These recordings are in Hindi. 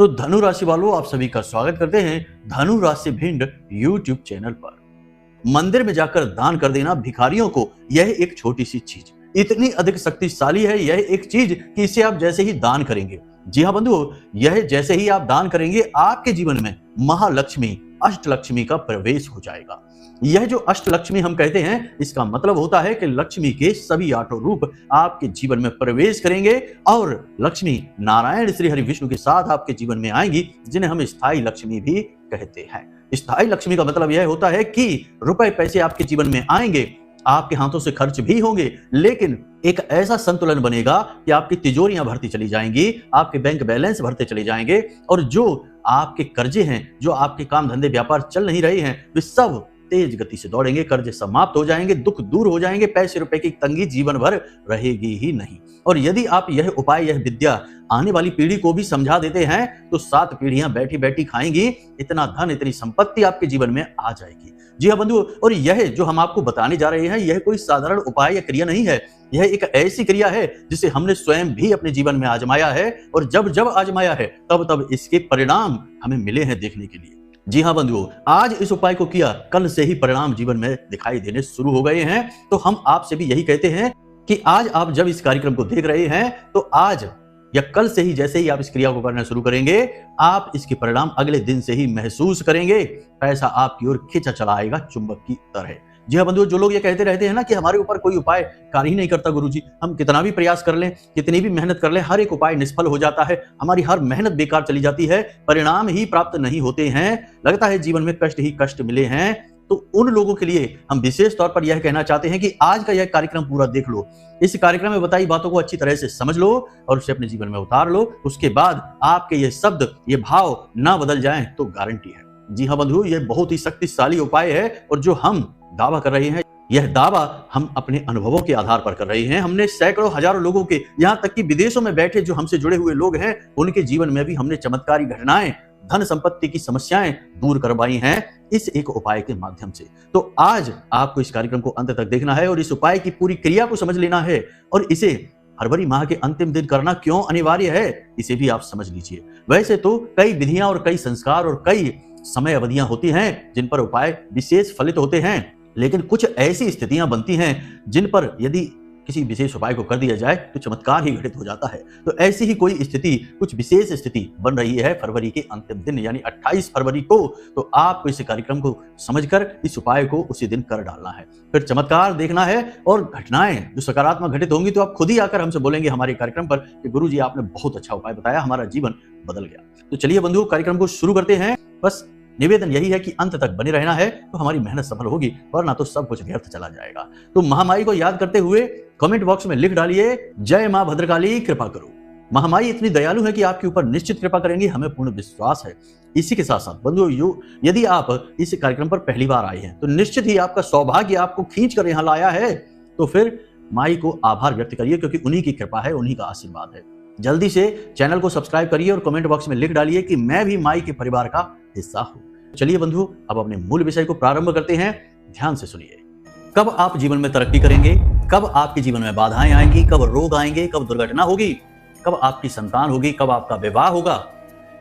तो धनु राशि वालों, आप सभी का स्वागत करते हैं धनु राशि भिंड यूट्यूब चैनल पर। मंदिर में जाकर दान कर देना भिखारियों को, यह एक छोटी सी चीज इतनी अधिक शक्तिशाली है, यह एक चीज कि इसे आप जैसे ही दान करेंगे, जी हाँ बंधुओं, यह जैसे ही आप दान करेंगे आपके जीवन में महालक्ष्मी अष्टलक्ष्मी का प्रवेश हो जाएगा। यह जो अष्टलक्ष्मी हम कहते हैं, इसका मतलब होता है कि लक्ष्मी के सभी आठों रूप आपके जीवन में प्रवेश करेंगे और लक्ष्मी नारायण श्री हरि विष्णु के साथ आपके जीवन में आएंगी, जिन्हें हम स्थायी लक्ष्मी भी कहते हैं। स्थायी लक्ष्मी का मतलब यह होता है कि रुपए पैसे आपके जीवन में आएंगे, आपके हाथों से खर्च भी होंगे, लेकिन एक ऐसा संतुलन बनेगा कि आपकी तिजोरियां भरती चली जाएंगी, आपके बैंक बैलेंस भरते चले जाएंगे और जो आपके कर्जे हैं, जो आपके काम धंधे व्यापार चल नहीं रहे हैं, वे सब तेज गति से दौड़ेंगे, कर्जे समाप्त हो जाएंगे, दुख दूर हो जाएंगे, पैसे रुपए की तंगी जीवन भर रहेगी ही नहीं। और यदि आप यह उपाय, यह विद्या आने वाली पीढ़ी को भी समझा देते हैं तो 7 पीढ़ियां बैठी बैठी खाएंगी, इतना धन इतनी संपत्ति आपके जीवन में आ जाएगी। जी हाँ बंधुओं, और यह जो हम आपको बताने जा रहे हैं, यह कोई साधारण उपाय या क्रिया नहीं है, यह एक ऐसी क्रिया है जिसे हमने स्वयं भी अपने जीवन में आजमाया है और जब जब आजमाया है तब तब इसके परिणाम हमें मिले हैं देखने के लिए। जी हाँ बंधुओं, आज इस उपाय को किया, कल से ही परिणाम जीवन में दिखाई देने शुरू हो गए हैं। तो हम आपसे भी यही कहते हैं कि आज आप जब इस कार्यक्रम को देख रहे हैं तो आज या कल से ही जैसे ही आप इस क्रिया को करना शुरू करेंगे, आप इसके परिणाम अगले दिन से ही महसूस करेंगे। पैसा आपकी ओर खींचा चला आएगा चुंबक की तरह। जी हाँ बंधुओं, जो लोग ये कहते रहते हैं ना कि हमारे ऊपर कोई उपाय कार्य ही नहीं करता गुरुजी, हम कितना भी प्रयास कर लें, कितनी भी मेहनत कर लें, हर एक उपाय निष्फल हो जाता है, हमारी हर मेहनत बेकार चली जाती है, परिणाम ही प्राप्त नहीं होते हैं, लगता है जीवन में कष्ट ही कष्ट मिले हैं। तो उन लोगों के लिए हम विशेष तौर पर यह कहना चाहते हैं कि आज का यह कार्यक्रम पूरा देख लो, इस कार्यक्रम में बताई बातों को अच्छी तरह से समझ लो और उसे अपने जीवन में उतार लो। उसके बाद आपके ये शब्द, ये भाव ना बदल जाएं तो गारंटी है। जी हाँ बंधुओं, यह बहुत ही शक्तिशाली उपाय है और जो हम दावा कर रहे हैं, यह दावा हम अपने अनुभवों के आधार पर कर रहे हैं। हमने सैकड़ों हजारों लोगों के, यहाँ तक कि विदेशों में बैठे जो हमसे जुड़े हुए लोग हैं, उनके जीवन में भी हमने चमत्कारी घटनाएं, धन संपत्ति की समस्याएं दूर करवाई हैं इस एक उपाय के माध्यम से। तो आज आपको इस कार्यक्रम को अंत तक देखना है और इस उपाय की पूरी क्रिया को समझ लेना है और इसे फरवरी माह के अंतिम दिन करना क्यों अनिवार्य है, इसे भी आप समझ लीजिए। वैसे तो कई विधियां और कई संस्कार और कई समय अवधियां होती हैं जिन पर उपाय विशेष फलित होते हैं, लेकिन कुछ ऐसी स्थितियां बनती हैं जिन पर यदि किसी विशेष उपाय को कर दिया जाए तो चमत्कार ही घटित हो जाता है। तो ऐसी ही कोई स्थिति, कुछ विशेष स्थिति बन रही है फरवरी के अंतिम दिन यानी 28 फरवरी को। तो आपको इस कार्यक्रम को समझकर इस उपाय को उसी दिन कर डालना है, फिर चमत्कार देखना है और घटनाएं जो सकारात्मक घटित होंगी तो आप खुद ही आकर हमसे बोलेंगे हमारे कार्यक्रम पर कि गुरुजी आपने बहुत अच्छा उपाय बताया, हमारा जीवन बदल गया। तो चलिए बंधुओं, कार्यक्रम को शुरू करते हैं। बस निवेदन यही है कि अंत तक बने रहना है तो हमारी मेहनत सफल होगी, वरना तो सब कुछ व्यर्थ चला जाएगा। तो महामाई को याद करते हुए कमेंट बॉक्स में लिख डालिए, जय मां भद्रकाली कृपा करो। महामाई इतनी दयालु है कि आपके ऊपर निश्चित कृपा करेंगी, हमें पूर्ण विश्वास है। इसी के साथ साथ बंधुओं, यदि आप इस कार्यक्रम पर पहली बार आए हैं तो निश्चित ही आपका सौभाग्य आपको खींच कर यहाँ लाया है, तो फिर माई को आभार व्यक्त करिए क्योंकि उन्हीं की कृपा है, उन्हीं का आशीर्वाद है। जल्दी से चैनल को सब्सक्राइब करिए और कमेंट बॉक्स में लिख डालिए कि मैं भी माई के परिवार का हिस्सा हूं। चलिए बंधुओं, अब अपने मूल विषय को प्रारंभ करते हैं। ध्यान से सुनिए। कब आप जीवन में तरक्की करेंगे, कब आपके जीवन में बाधाएं आएंगी, कब रोग आएंगे, कब दुर्घटना होगी, कब आपकी संतान होगी, कब आपका विवाह होगा,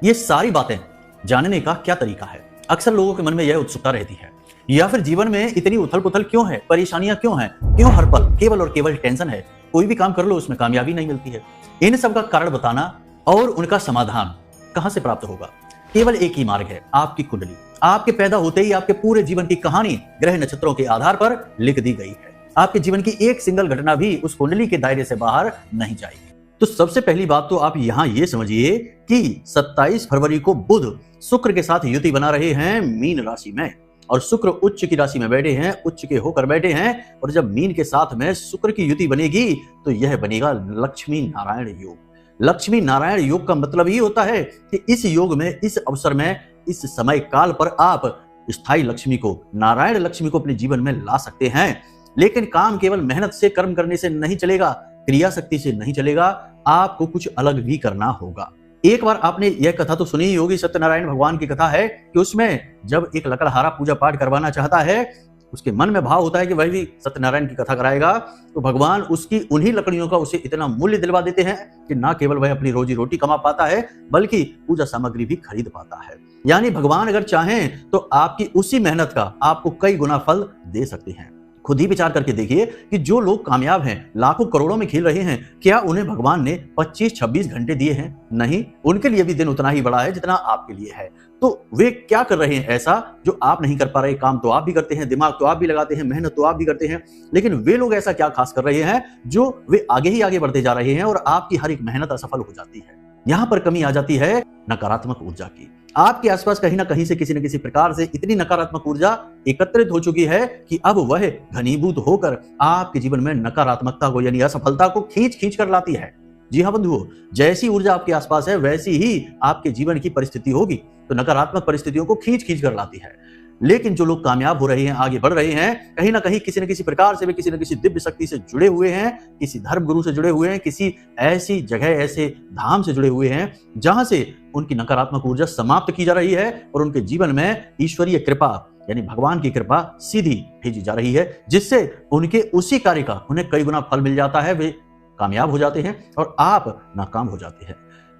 ये सारी बातें जानने का क्या तरीका है? अक्सर लोगों के मन में यह उत्सुकता रहती है। या फिर जीवन में इतनी उथल पुथल क्यों है, परेशानियां क्यों हैं, क्यों हर पल केवल और केवल टेंशन है, कोई भी काम कर लो उसमें कामयाबी नहीं मिलती है। इन सब का कारण बताना और उनका समाधान कहां से प्राप्त होगा? केवल एक ही मार्ग है, आपकी कुंडली। आपके पैदा होते ही आपके पूरे जीवन की कहानी ग्रह नक्षत्रों के आधार पर लिख दी गई है। आपके जीवन की एक सिंगल घटना भी उस कुंडली के दायरे से बाहर नहीं जाएगी। तो सबसे पहली बात तो आप यहाँ ये समझिए कि 27 फरवरी को बुध शुक्र के साथ युति बना रहे हैं मीन राशि में, और शुक्र उच्च की राशि में बैठे हैं, उच्च के होकर बैठे हैं। और जब मीन के साथ में शुक्र की युति बनेगी तो यह बनेगा लक्ष्मी नारायण योग। लक्ष्मी नारायण योग का मतलब ही होता है कि इस योग में, इस अवसर में, इस समय काल पर आप स्थायी लक्ष्मी को, नारायण लक्ष्मी को अपने जीवन में ला सकते हैं। लेकिन काम केवल मेहनत से, कर्म करने से नहीं चलेगा, क्रिया शक्ति से नहीं चलेगा, आपको कुछ अलग भी करना होगा। एक बार आपने यह कथा तो सुनी ही होगी, सत्यनारायण भगवान की कथा है कि उसमें जब एक लकड़हारा पूजा पाठ करवाना चाहता है उसके मन में भाव होता है कि वह भी सत्यनारायण की कथा कराएगा, तो भगवान उसकी उन्हीं लकड़ियों का उसे इतना मूल्य दिलवा देते हैं कि ना केवल वह अपनी रोजी रोटी कमा पाता है बल्कि पूजा सामग्री भी खरीद पाता है। यानी भगवान अगर चाहें तो आपकी उसी मेहनत का आपको कई गुना फल दे सकते हैं। खुद ही विचार करके देखिए कि जो लोग कामयाब हैं, लाखों करोड़ों में खेल रहे हैं, क्या उन्हें भगवान ने 25-26 घंटे दिए हैं? नहीं, उनके लिए भी दिन उतना ही बड़ा है जितना आपके लिए है। तो वे क्या कर रहे हैं ऐसा जो आप नहीं कर पा रहे? काम तो आप भी करते हैं, दिमाग तो आप भी लगाते हैं, मेहनत तो आप भी करते हैं, लेकिन वे लोग ऐसा क्या खास कर रहे हैं जो वे आगे ही आगे बढ़ते जा रहे हैं और आपकी हर एक मेहनत असफल हो जाती है। यहाँ पर कमी आ जाती है नकारात्मक ऊर्जा की। आपके आसपास कहीं ना कहीं से किसी न किसी प्रकार से इतनी नकारात्मक ऊर्जा एकत्रित हो चुकी है कि अब वह घनीभूत होकर आपके जीवन में नकारात्मकता को यानी असफलता को खींच खींच कर लाती है। जी हाँ बंधुओं, जैसी ऊर्जा आपके आसपास है वैसी ही आपके जीवन की परिस्थिति होगी, तो नकारात्मक परिस्थितियों को खींच खींच कर लाती है। लेकिन जो लोग कामयाब हो रहे हैं, आगे बढ़ रहे हैं, कहीं ना कहीं किसी न किसी प्रकार से वे किसी न किसी दिव्य शक्ति से जुड़े हुए हैं, किसी धर्म गुरु से जुड़े हुए हैं, किसी ऐसी जगह, ऐसे धाम से जुड़े हुए हैं जहां से उनकी नकारात्मक ऊर्जा समाप्त की जा रही है और उनके जीवन में ईश्वरीय कृपा यानी भगवान की कृपा सीधी भेजी जा रही है, जिससे उनके उसी कार्य का उन्हें कई गुना फल मिल जाता है। वे कामयाब हो जाते हैं और आप नाकाम हो जाते हैं।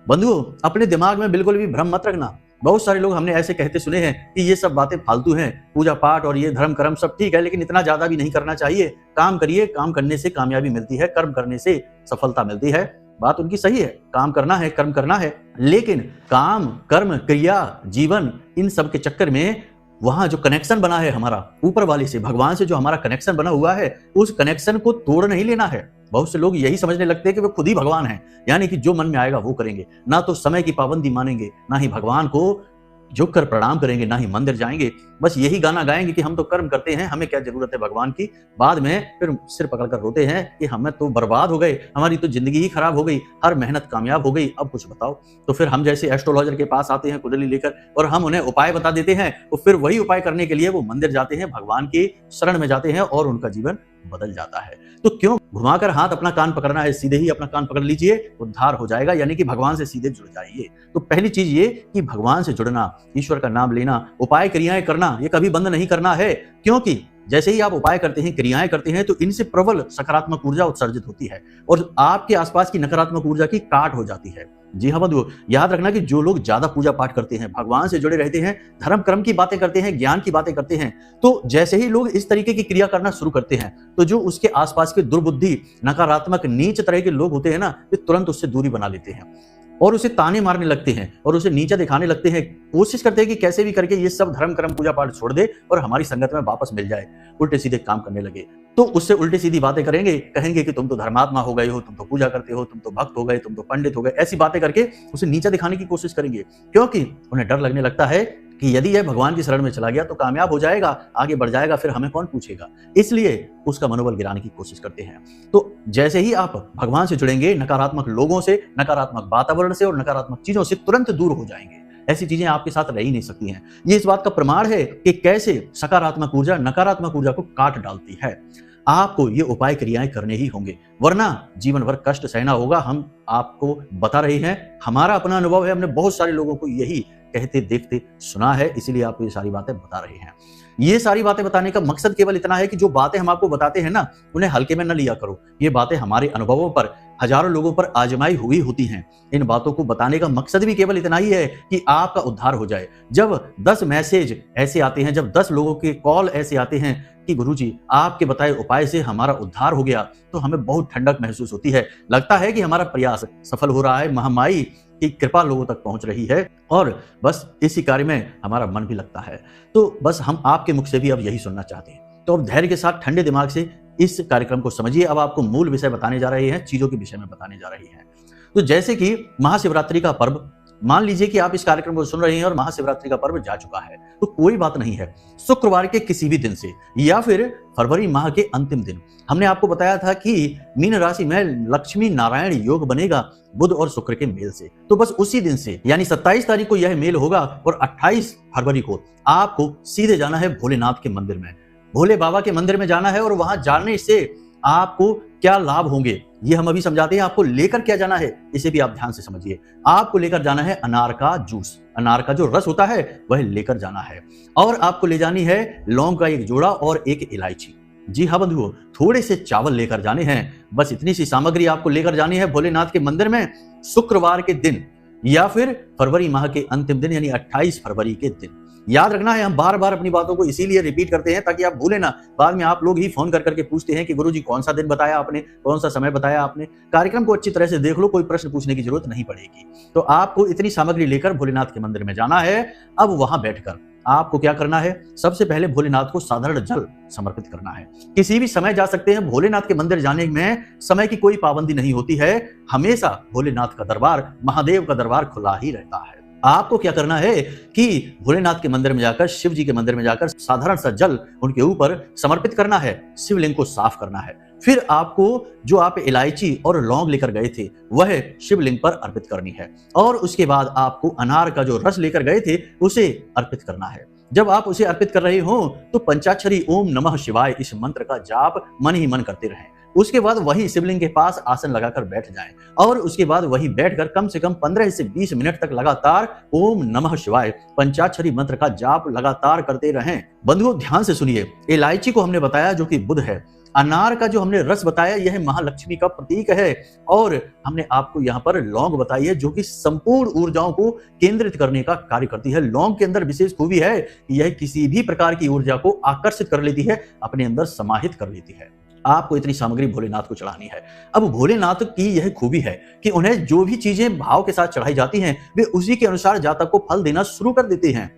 बंधुओं, अपने दिमाग में बिल्कुल भी भ्रम मत रखना। बहुत सारे लोग हमने ऐसे कहते सुने हैं कि ये सब बातें फालतू हैं, पूजा पाठ और ये धर्म कर्म सब ठीक है, लेकिन इतना ज्यादा भी नहीं करना चाहिए। काम करिए, काम करने से कामयाबी मिलती है, कर्म करने से सफलता मिलती है। बात उनकी सही है, काम करना है, कर्म करना है, लेकिन काम, कर्म, क्रिया, जीवन, इन सब के चक्कर में वहां जो कनेक्शन बना है हमारा ऊपर वाले से, भगवान से जो हमारा कनेक्शन बना हुआ है, उस कनेक्शन को तोड़ नहीं लेना है। बहुत से लोग यही समझने लगते हैं कि वे खुद ही भगवान हैं, यानी कि जो मन में आएगा वो करेंगे, ना तो समय की पाबंदी मानेंगे, ना ही भगवान को झुक कर प्रणाम करेंगे, ना ही मंदिर जाएंगे। बस यही गाना गाएंगे कि हम तो कर्म करते हैं, हमें क्या जरूरत है भगवान की। बाद में फिर सिर पकड़कर रोते हैं कि हमें तो बर्बाद हो गए, हमारी तो जिंदगी ही खराब हो गई, हर मेहनत कामयाब हो गई, अब कुछ बताओ। तो फिर हम जैसे एस्ट्रोलॉजर के पास आते हैं कुंडली लेकर और हम उन्हें उपाय बता देते हैं, और फिर वही उपाय करने के लिए वो मंदिर जाते हैं, भगवान की शरण में जाते हैं और उनका जीवन बदल जाता है। तो क्यों घुमाकर हाथ अपना कान पकड़ना है? सीधे ही अपना कान पकड़ लीजिए, उद्धार हो जाएगा, यानी कि भगवान से सीधे जुड़ जाइए। तो पहली चीज ये कि भगवान से जुड़ना, ईश्वर का नाम लेना, उपाय क्रियाएं करना, ये कभी बंद नहीं करना है, क्योंकि जैसे ही आप उपाय करते हैं, क्रियाएं करते हैं, तो इनसे प्रबल सकारात्मक ऊर्जा उत्सर्जित होती है और आपके आसपास की नकारात्मक ऊर्जा की काट हो जाती है। जी हाँ बंधुओं, याद रखना कि जो लोग ज्यादा पूजा पाठ करते हैं, भगवान से जुड़े रहते हैं, धर्म कर्म की बातें करते हैं, ज्ञान की बातें करते हैं, तो जैसे ही लोग इस तरीके की क्रिया करना शुरू करते हैं, तो जो उसके आसपास के दुर्बुद्धि, नकारात्मक, नीच तरह के लोग होते हैं ना, वे तुरंत उससे दूरी बना लेते हैं और उसे ताने मारने लगते हैं और उसे नीचा दिखाने लगते हैं। कोशिश करते हैं कि कैसे भी करके ये सब धर्म कर्म पूजा पाठ छोड़ दे और हमारी संगत में वापस मिल जाए, उल्टे सीधे काम करने लगे। तो उससे उल्टी सीधी बातें करेंगे, कहेंगे कि तुम तो धर्मात्मा हो गए हो, तुम तो पूजा करते हो, तुम तो भक्त हो गए, तुम तो पंडित हो गए। ऐसी बातें करके उसे नीचा दिखाने की कोशिश करेंगे, क्योंकि उन्हें डर लगने लगता है कि यदि यह भगवान की शरण में चला गया तो कामयाब हो जाएगा, आगे बढ़ जाएगा, फिर हमें कौन पूछेगा। इसलिए उसका मनोबल गिराने की कोशिश करते हैं। तो जैसे ही आप भगवान से जुड़ेंगे, नकारात्मक लोगों से, नकारात्मक वातावरण से और नकारात्मक चीजों से तुरंत दूर हो जाएंगे। ऐसी चीजें आपके साथ रह ही नहीं सकती हैं। ये इस बात का प्रमाण है कि कैसे सकारात्मक ऊर्जा नकारात्मक ऊर्जा को काट डालती है। आपको ये उपाय क्रियाएं करने ही होंगे, वरना जीवन भर कष्ट सहना होगा। हम आपको बता रहे हैं, हमारा अपना अनुभव है, हमने बहुत सारे लोगों को यही कहते देखते सुना है, इसीलिए आपको ये सारी बातें बता रहे हैं। ये सारी बातें बताने का मकसद केवल इतना है कि जो बातें हम आपको बताते हैं ना, उन्हें हल्के में न लिया करो। ये बातें हमारे अनुभवों पर, हजारों लोगों पर आजमाई हुई होती हैं। इन बातों को बताने का मकसद भी केवल इतना ही है कि आपका उद्धार हो जाए। जब 10 मैसेज ऐसे आते हैं, जब 10 लोगों के कॉल ऐसे आते हैं कि गुरुजी आपके बताए उपाय से हमारा उद्धार हो गया, तो हमें बहुत ठंडक महसूस होती है। लगता है कि हमारा प्रयास सफल हो रहा है, महामाई की कृपा लोगों तक पहुंच रही है और बस इसी कार्य में हमारा मन भी लगता है। तो बस हम आपके मुख से भी अब यही सुनना चाहते हैं। तो अब धैर्य के साथ ठंडे दिमाग से इस कार्यक्रम को समझिए। अब आपको मूल विषय बताने जा रहे हैं, चीजों के विषय में बताने जा रहे हैं। तो जैसे कि महाशिवरात्रि का पर्व, मान लीजिए कि आप इस कार्यक्रम को सुन रहे हैं और महाशिवरात्रि का पर्व जा चुका है, तो कोई बात नहीं है, शुक्रवार के किसी भी दिन से या फिर फरवरी माह के अंतिम दिन, हमने आपको बताया था कि मीन राशि में लक्ष्मी नारायण योग बनेगा बुध और शुक्र के मेल से। तो बस उसी दिन से यानी 27 तारीख को यह मेल होगा और 28 फरवरी को आपको सीधे जाना है भोलेनाथ के मंदिर में, भोले बाबा के मंदिर में जाना है और वहां जाने से आपको क्या लाभ होंगे ये हम अभी समझाते हैं। आपको लेकर क्या जाना है इसे भी आप ध्यान से समझिए। आपको लेकर जाना है अनार का जूस, अनार का जो रस होता है वह लेकर जाना है, और आपको ले जानी है लौंग का एक जोड़ा और एक इलायची। जी हाँ बंधुओं, थोड़े से चावल लेकर जाने हैं। बस इतनी सी सामग्री आपको लेकर जानी है भोलेनाथ के मंदिर में शुक्रवार के दिन या फिर फरवरी माह के अंतिम दिन यानी 28 फरवरी के दिन। याद रखना है, हम बार बार अपनी बातों को इसीलिए रिपीट करते हैं ताकि आप भूले ना। बाद में आप लोग ही फोन कर करके पूछते हैं कि गुरुजी कौन सा दिन बताया आपने, कौन सा समय बताया आपने। कार्यक्रम को अच्छी तरह से देख लो, कोई प्रश्न पूछने की जरूरत नहीं पड़ेगी। तो आपको इतनी सामग्री लेकर भोलेनाथ के मंदिर में जाना है। अब वहां बैठकर आपको क्या करना है, सबसे पहले भोलेनाथ को साधारण जल समर्पित करना है। किसी भी समय जा सकते हैं, भोलेनाथ के मंदिर जाने में समय की कोई पाबंदी नहीं होती है। हमेशा भोलेनाथ का दरबार, महादेव का दरबार खुला ही रहता है। आपको क्या करना है कि भोलेनाथ के मंदिर में जाकर, शिव जी के मंदिर में जाकर साधारण सा जल उनके ऊपर समर्पित करना है, शिवलिंग को साफ करना है। फिर आपको जो आप इलायची और लौंग लेकर गए थे वह शिवलिंग पर अर्पित करनी है, और उसके बाद आपको अनार का जो रस लेकर गए थे उसे अर्पित करना है। जब आप उसे अर्पित कर रहे हो तो पंचाक्षरी ओम नमः शिवाय इस मंत्र का जाप मन ही मन करते रहें। उसके बाद वही शिवलिंग के पास आसन लगाकर बैठ जाएं, और उसके बाद वही बैठकर कम से कम 15 से 20 मिनट तक लगातार ओम नमः शिवाय पंचाक्षरी मंत्र का जाप लगातार करते रहें। बंधुओं ध्यान से सुनिए, इलायची को हमने बताया जो कि बुध है, अनार का जो हमने रस बताया यह महालक्ष्मी का प्रतीक है, और हमने आपको यहाँ पर लौंग बताई है जो कि संपूर्ण ऊर्जाओं को केंद्रित करने का कार्य करती है। लौंग के अंदर विशेष खूबी है कि यह किसी भी प्रकार की ऊर्जा को आकर्षित कर लेती है, अपने अंदर समाहित कर लेती है। आपको इतनी सामग्री भोलेनाथ को चढ़ानी है। अब भोलेनाथ की यह खूबी है कि उन्हें जो भी चीजें भाव के साथ चढ़ाई जाती हैं वे उसी के अनुसार जातक को फल देना शुरू कर देते हैं।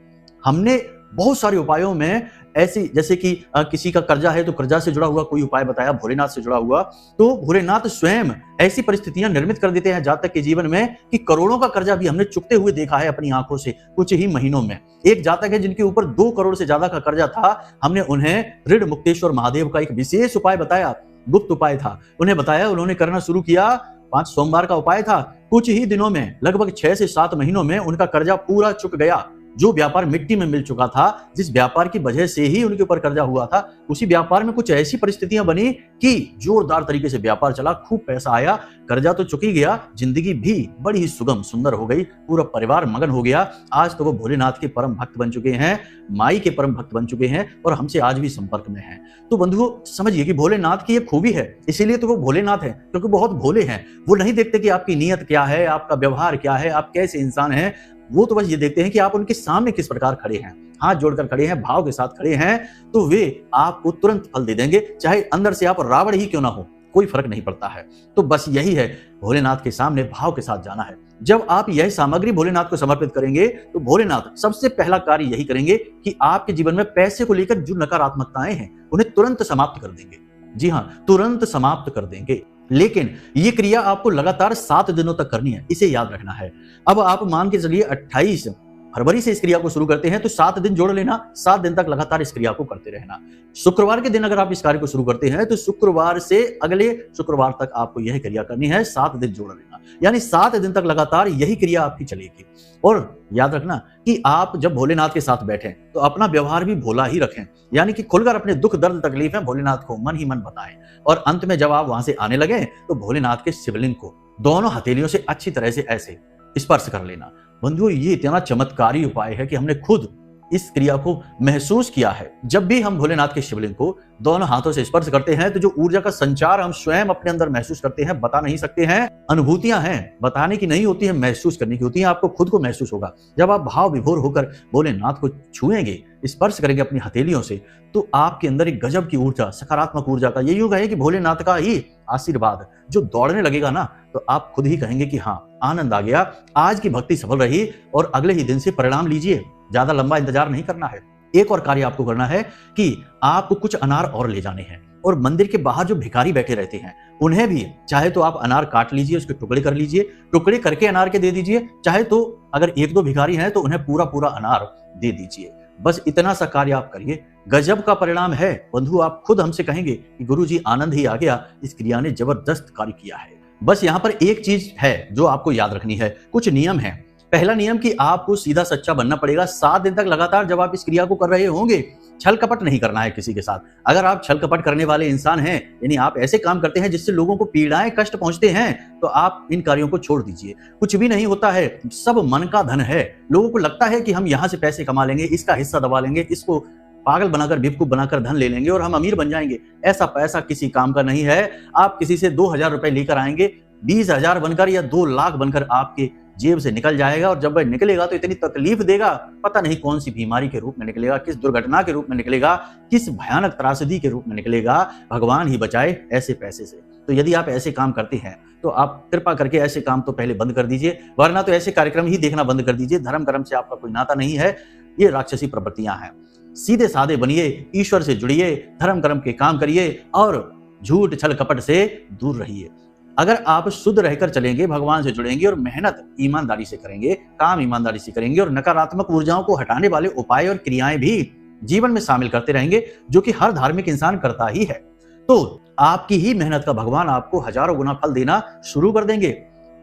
हमने बहुत सारे उपायों में ऐसी, जैसे कि किसी का कर्जा है तो कर्जा से जुड़ा हुआ कोई उपाय बताया, भोलेनाथ से जुड़ा हुआ, तो भोलेनाथ स्वयं ऐसी परिस्थितियां निर्मित कर देते हैं जातक के जीवन में कि करोड़ों का कर्जा भी हमने चुकते हुए देखा है अपनी आंखों से कुछ ही महीनों में। एक जातक है जिनके ऊपर 2 करोड़ से ज्यादा का कर्जा था, हमने उन्हें ऋण मुक्तेश्वर महादेव का एक विशेष उपाय बताया, गुप्त उपाय था, उन्हें बताया, उन्होंने करना शुरू किया। 5 सोमवार का उपाय था, कुछ ही दिनों में लगभग 6 से 7 महीनों में उनका कर्जा पूरा चुक गया। जो व्यापार मिट्टी में मिल चुका था, जिस व्यापार की वजह से ही उनके ऊपर कर्जा हुआ था, उसी व्यापार में कुछ ऐसी परिस्थितियां बनी कि जोरदार तरीके से व्यापार चला, खूब पैसा आया, कर्जा तो चुक ही गया, जिंदगी भी बड़ी ही सुगम सुंदर हो गई, पूरा परिवार मगन हो गया। आज तो वो भोलेनाथ के परम भक्त बन चुके हैं, माई के परम भक्त बन चुके हैं, और हमसे आज भी संपर्क में हैं। तो बंधुओं समझिए कि भोलेनाथ की ये खूबी है, इसीलिए तो वो भोलेनाथ है, क्योंकि बहुत भोले हैं। वो नहीं देखते कि आपकी नीयत क्या है, आपका व्यवहार क्या है, आप कैसे इंसान हैं। वो तो बस ये देखते हैं कि आप उनके सामने किस प्रकार खड़े हैं, हाथ जोड़कर खड़े हैं, भाव के साथ खड़े हैं, तो वे आपको तुरंत फल दे देंगे, चाहे अंदर से आप रावण ही क्यों ना हो, कोई फर्क नहीं पड़ता है। तो बस यही है, भोलेनाथ के सामने भाव के साथ जाना है। जब आप यह सामग्री भोलेनाथ को समर्पित करेंगे तो भोलेनाथ सबसे पहला कार्य यही करेंगे कि आपके जीवन में पैसे को लेकर जो नकारात्मकताएं हैं उन्हें तुरंत समाप्त कर देंगे। जी हाँ, तुरंत समाप्त कर देंगे। लेकिन ये क्रिया आपको लगातार 7 दिनों तक करनी है, इसे याद रखना है। अब आप मान के चलिए 28 फरवरी से इस क्रिया को शुरू करते हैं तो 7 दिन जोड़ लेना, 7 दिन तक लगातार इस क्रिया को करते रहना। शुक्रवार के दिन अगर आप इस कार्य को शुरू करते हैं तो शुक्रवार से अगले शुक्रवार तक आपको यह क्रिया करनी है, 7 दिन जोड़ लेना, यानी 7 दिन तक लगातार यही क्रिया आपकी चलेगी। और याद रखना कि आप जब भोलेनाथ के साथ बैठें तो अपना व्यवहार भी भोला ही रखें, यानी कि खुलकर अपने दुख दर्द तकलीफें भोलेनाथ को मन ही मन बताएं। और अंत में जब आप वहां से आने लगे तो भोलेनाथ के शिवलिंग को दोनों हथेलियों से अच्छी तरह से ऐसे स्पर्श कर लेना। बंधुओं ये इतना चमत्कारी उपाय है कि हमने खुद इस क्रिया को महसूस किया है। जब भी हम भोलेनाथ के शिवलिंग को दोनों हाथों से स्पर्श करते हैं तो जो ऊर्जा का संचार हम स्वयं अपने अंदर महसूस करते हैं, बता नहीं सकते हैं, अनुभूतियां हैं, बताने की नहीं होती है, महसूस करने की होती है। आपको खुद को महसूस होगा जब आप भाव विभोर होकर भोलेनाथ को छुएंगे, स्पर्श करेंगे अपनी हथेलियों से, तो आपके अंदर एक गजब की ऊर्जा, सकारात्मक ऊर्जा का ये युग है कि भोलेनाथ का ही आशीर्वाद जो दौड़ने लगेगा ना, तो आप खुद ही कहेंगे कि हाँ आनंद आ गया, आज की भक्ति सफल रही, और अगले ही दिन से परिणाम लीजिए। ज्यादा लंबा इंतजार नहीं करना है। एक और कार्य आपको करना है कि आपको कुछ अनार और ले जाने हैं, और मंदिर के बाहर जो भिखारी बैठे रहते हैं उन्हें भी चाहे तो आप अनार काट लीजिए, उसके टुकड़े कर लीजिए, टुकड़े करके अनार के दे दीजिए, चाहे तो अगर 1-2 भिखारी हैं तो उन्हें पूरा पूरा अनार दे दीजिए। बस इतना सा कार्य आप करिए, गजब का परिणाम है। बंधु आप खुद हमसे कहेंगे कि गुरुजी आनंद ही आ गया, इस क्रिया ने जबरदस्त कार्य किया है। बस यहाँ पर एक चीज है जो आपको याद रखनी है, कुछ नियम है। पहला नियम कि आपको सीधा सच्चा बनना पड़ेगा। 7 दिन तक लगातार जब आप इस क्रिया को कर रहे होंगे छल कपट नहीं करना है किसी के साथ। अगर आप छल कपट करने वाले इंसान हैं, यानी आप ऐसे काम करते हैं जिससे लोगों को पीड़ाएं, कष्ट पहुंचते हैं, तो आप इन कार्यों को छोड़ दीजिए। कुछ भी नहीं होता है, सब मन का धन है। लोगों को लगता है कि हम यहां से पैसे कमा लेंगे, इसका हिस्सा दबा लेंगे, इसको पागल बनाकर, बेवकूफ बनाकर धन ले लेंगे और हम अमीर बन जाएंगे। ऐसा पैसा किसी काम का नहीं है। आप किसी से 2000 रुपए लेकर आएंगे, 20,000 बनकर या 2 लाख बनकर आपके जेब से निकल जाएगा, और जब वह निकलेगा तो इतनी तकलीफ देगा, पता नहीं कौन सी बीमारी के रूप में निकलेगा, किस दुर्घटना के रूप में निकलेगा, किस भयानक त्रासदी के रूप में निकलेगा। भगवान ही बचाए ऐसे पैसे से। तो यदि आप ऐसे काम करते हैं तो आप कृपा करके ऐसे काम तो पहले बंद कर दीजिए, वरना तो ऐसे कार्यक्रम ही देखना बंद कर दीजिए। धर्म कर्म से आपका कोई नाता नहीं है, ये राक्षसी प्रवृत्तियां हैं। सीधे साधे बनिए, ईश्वर से जुड़िए, धर्म कर्म के काम करिए और झूठ छल कपट से दूर रहिए। अगर आप शुद्ध रहकर चलेंगे, भगवान से जुड़ेंगे और मेहनत ईमानदारी से करेंगे, काम ईमानदारी से करेंगे और नकारात्मक ऊर्जाओं को हटाने वाले उपाय और क्रियाएं भी जीवन में शामिल करते रहेंगे, जो कि हर धार्मिक इंसान करता ही है, तो आपकी ही मेहनत का भगवान आपको हजारों गुना फल देना शुरू कर देंगे।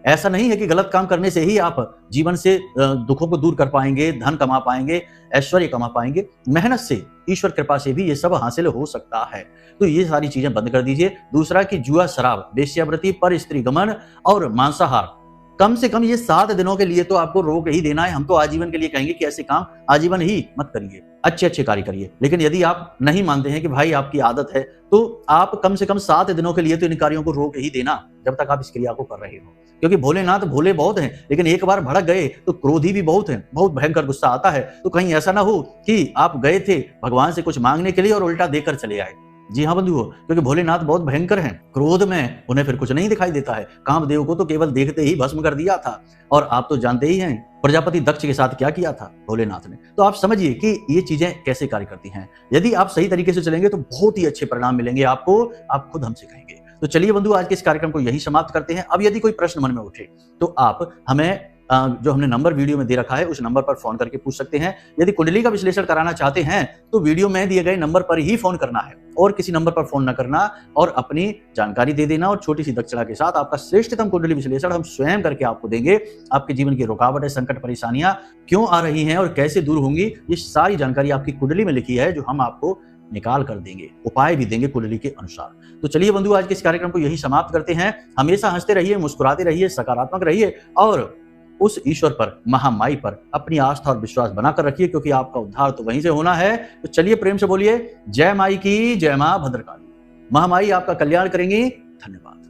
ऐसा नहीं है कि गलत काम करने से ही आप जीवन से दुखों को दूर कर पाएंगे, धन कमा पाएंगे, ऐश्वर्य कमा पाएंगे। मेहनत से, ईश्वर कृपा से भी ये सब हासिल हो सकता है। तो ये सारी चीजें बंद कर दीजिए। दूसरा कि जुआ, शराब, वेश्यावृत्ति, पर स्त्री गमन और मांसाहार, कम से कम ये 7 दिनों के लिए तो आपको रोक ही देना है। हम तो आजीवन के लिए कहेंगे कि ऐसे काम आजीवन ही मत करिए, अच्छे अच्छे कार्य करिए। लेकिन यदि आप नहीं मानते हैं कि भाई आपकी आदत है, तो आप कम से कम 7 दिनों के लिए तो इन कार्यों को रोक ही देना, जब तक आप इस क्रिया को कर रहे हो। क्योंकि भोलेनाथ भोले बहुत हैं, लेकिन एक बार भड़क गए तो क्रोधी भी बहुत हैं, बहुत भयंकर गुस्सा आता है। तो कहीं ऐसा ना हो कि आप गए थे भगवान से कुछ मांगने के लिए और उल्टा देकर चले आए। जी हाँ बंधुओं, क्योंकि भोलेनाथ बहुत भयंकर हैं। क्रोध में उन्हें फिर कुछ नहीं दिखाई देता है। कामदेव को तो केवल देखते ही भस्म कर दिया था, और आप तो जानते ही हैं प्रजापति दक्ष के साथ क्या किया था भोलेनाथ ने। तो आप समझिए कि ये चीजें कैसे कार्य करती हैं। यदि आप सही तरीके से चलेंगे तो बहुत ही अच्छे परिणाम मिलेंगे आपको, आप खुद हमसे कहेंगे। तो चलिए बंधु, आज के इस कार्यक्रम को यही समाप्त करते हैं। अब यदि कोई प्रश्न मन में उठे तो आप हमें जो हमने नंबर वीडियो में दे रखा है उस नंबर पर फोन करके पूछ सकते हैं। यदि कुंडली का विश्लेषण कराना चाहते हैं तो वीडियो में दिए गए नंबर पर ही फोन करना है, और किसी नंबर पर फोन न करना, और अपनी जानकारी दे देना, और छोटी सी दक्षिणा के साथ आपका श्रेष्ठतम कुंडली विश्लेषण हम स्वयं करके आपको देंगे। आपके जीवन की रुकावटें, संकट, परेशानियां क्यों आ रही हैं और कैसे दूर होंगी, ये सारी जानकारी आपकी कुंडली में लिखी है, जो हम आपको निकाल कर देंगे, उपाय भी देंगे कुंडली के अनुसार। तो चलिए बंधु, आज के इस कार्यक्रम को यही समाप्त करते हैं। हमेशा हंसते रहिए, मुस्कुराते रहिए, सकारात्मक रहिए, और उस ईश्वर पर, महामाई पर अपनी आस्था और विश्वास बनाकर रखिए, क्योंकि आपका उद्धार तो वहीं से होना है। तो चलिए प्रेम से बोलिए, जय माई की, जय मां भद्रकाली। महामाई आपका कल्याण करेंगी। धन्यवाद।